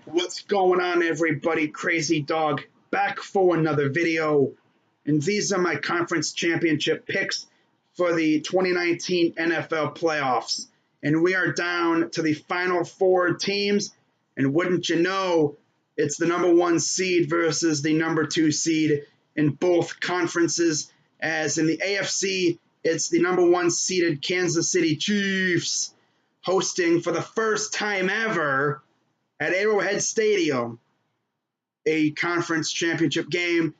What's going on, everybody? Crazy Dog back for another video. And these are my conference championship picks for the 2019 NFL playoffs. And we are down to the final four teams. And wouldn't you know, it's the number one seed versus the number two seed in both conferences. As in the AFC, it's the number one seeded Kansas City Chiefs hosting for the first time ever at Arrowhead Stadium a conference championship game,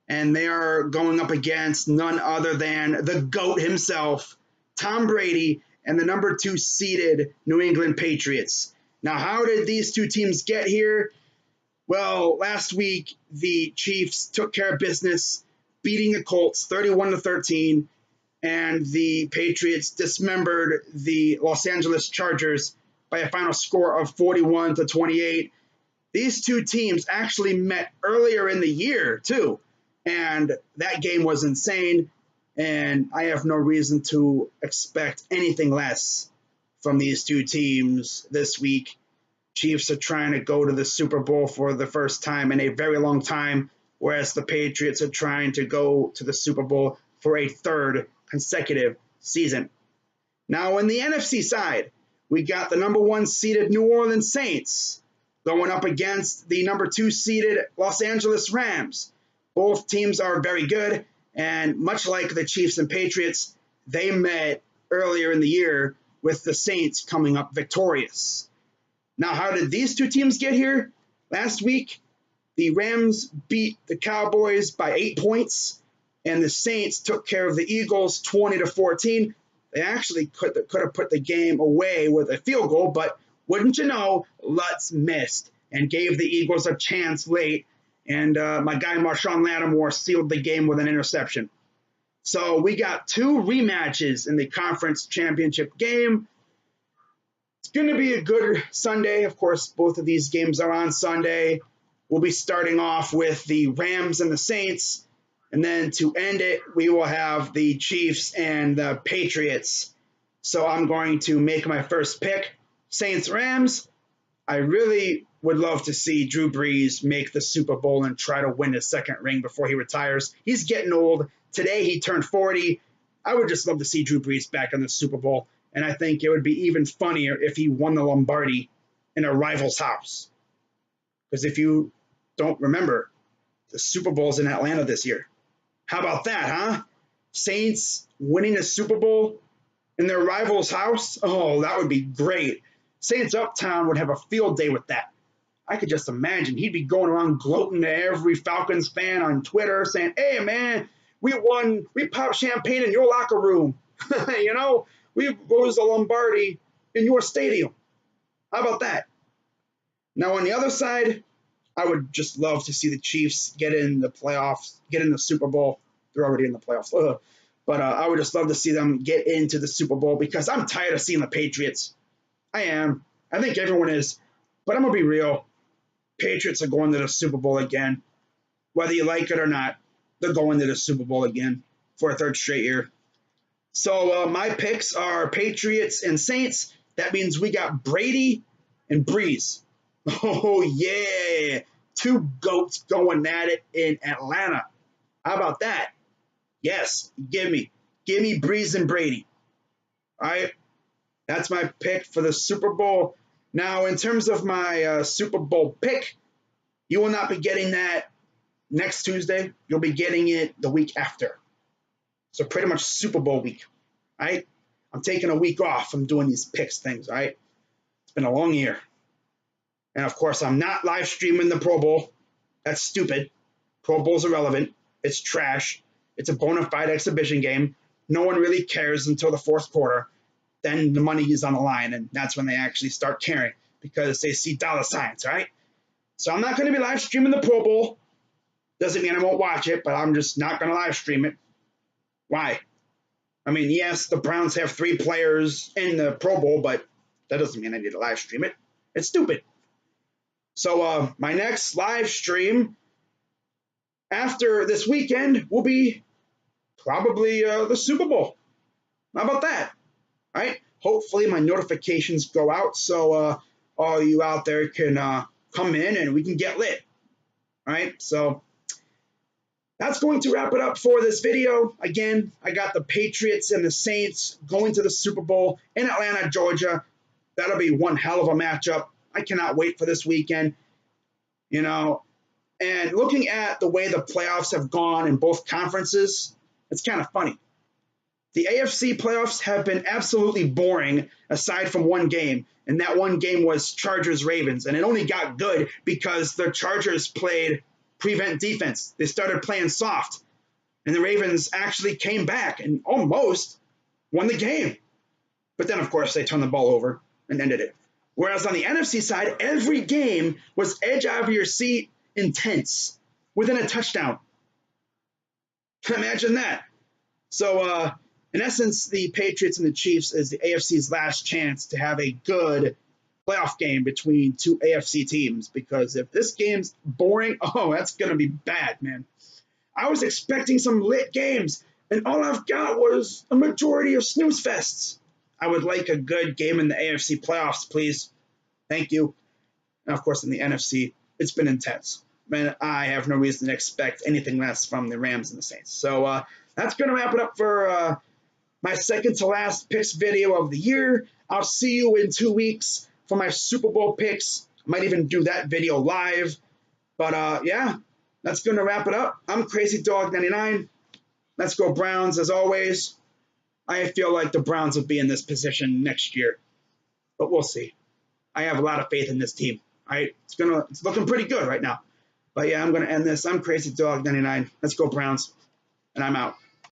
and they are going up against none other than the GOAT himself, Tom Brady, and the number two seeded New England Patriots. Now, how did these two teams get here? Well, last week the Chiefs took care of business, beating the Colts 31-13, and the Patriots dismembered the Los Angeles Chargers by a final score of 41-28. These two teams actually met earlier in the year, too, and that game was insane, and I have no reason to expect anything less from these two teams this week. Chiefs are trying to go to the Super Bowl for the first time in a very long time, whereas the Patriots are trying to go to the Super Bowl for a third consecutive season. Now, in the NFC side, we got the number one seeded New Orleans Saints going up against the number two seeded Los Angeles Rams. Both teams are very good, and much like the Chiefs and Patriots, they met earlier in the year with the Saints coming up victorious. Now, how did these two teams get here? Last week, the Rams beat the Cowboys by 8 points, and the Saints took care of the Eagles 20-14. They actually could have put the game away with a field goal, but wouldn't you know, Lutz missed and gave the Eagles a chance late, and my guy Marshawn Lattimore sealed the game with an interception. So we got two rematches in the conference championship game. It's going to be a good Sunday. Of course, both of these games are on Sunday. We'll be starting off with the Rams and the Saints. And then to end it, we will have the Chiefs and the Patriots. So I'm going to make my first pick, Saints-Rams. I really would love to see Drew Brees make the Super Bowl and try to win his second ring before he retires. He's getting old. Today he turned 40. I would just love to see Drew Brees back in the Super Bowl. And I think it would be even funnier if he won the Lombardi in a rival's house. Because if you don't remember, the Super Bowl's in Atlanta this year. How about that, huh? Saints winning a Super Bowl in their rival's house? Oh, that would be great. Saints Uptown would have a field day with that. I could just imagine. He'd be going around gloating to every Falcons fan on Twitter saying, hey, man, we won. We popped champagne in your locker room. You know, we rose the Lombardi in your stadium. How about that? Now, on the other side, I would just love to see the Chiefs get in the playoffs, get in the Super Bowl. They're already in the playoffs. But I would just love to see them get into the Super Bowl because I'm tired of seeing the Patriots. I am. I think everyone is. But I'm going to be real. Patriots are going to the Super Bowl again. Whether you like it or not, they're going to the Super Bowl again for a third straight year. So my picks are Patriots and Saints. That means we got Brady and Brees. Oh, yeah. Two GOATs going at it in Atlanta. How about that? Yes, give me Brees and Brady. All right, that's my pick for the Super Bowl. Now, in terms of my Super Bowl pick, you will not be getting that next Tuesday. You'll be getting it the week after. So pretty much Super Bowl week, all right? I'm taking a week off from doing these picks things, all right? It's been a long year. And, of course, I'm not live streaming the Pro Bowl. That's stupid. Pro Bowl's irrelevant. It's trash. It's a bona fide exhibition game. No one really cares until the fourth quarter. Then the money is on the line, and that's when they actually start caring because they see dollar signs, right? So I'm not going to be live streaming the Pro Bowl. Doesn't mean I won't watch it, but I'm just not going to live stream it. Why? I mean, yes, the Browns have 3 players in the Pro Bowl, but that doesn't mean I need to live stream it. It's stupid. So my next live stream after this weekend will be probably the Super Bowl. How about that? All right. Hopefully my notifications go out so all you out there can come in and we can get lit. All right, so that's going to wrap it up for this video. Again, I got the Patriots and the Saints going to the Super Bowl in Atlanta, Georgia. That'll be one hell of a matchup. I cannot wait for this weekend. You know, and looking at the way the playoffs have gone in both conferences, it's kind of funny. The AFC playoffs have been absolutely boring aside from one game, and that one game was Chargers-Ravens, and it only got good because the Chargers played prevent defense. They started playing soft, and the Ravens actually came back and almost won the game. But then, of course, they turned the ball over and ended it. Whereas on the NFC side, every game was edge out of your seat, intense, within a touchdown. Imagine that. So, in essence, the Patriots and the Chiefs is the AFC's last chance to have a good playoff game between two AFC teams, because if this game's boring, oh, that's going to be bad, man. I was expecting some lit games, and all I've got was a majority of snooze fests. I would like a good game in the AFC playoffs, please. Thank you. And, of course, in the NFC, it's been intense. Man, I have no reason to expect anything less from the Rams and the Saints. So that's going to wrap it up for my second to last picks video of the year. I'll see you in 2 weeks for my Super Bowl picks. I might even do that video live. But yeah, that's going to wrap it up. I'm Crazy Dog 99. Let's go Browns as always. I feel like the Browns will be in this position next year, but we'll see. I have a lot of faith in this team. All right, it's looking pretty good right now. But yeah, I'm going to end this. I'm Crazy Dog 99. Let's go Browns, and I'm out.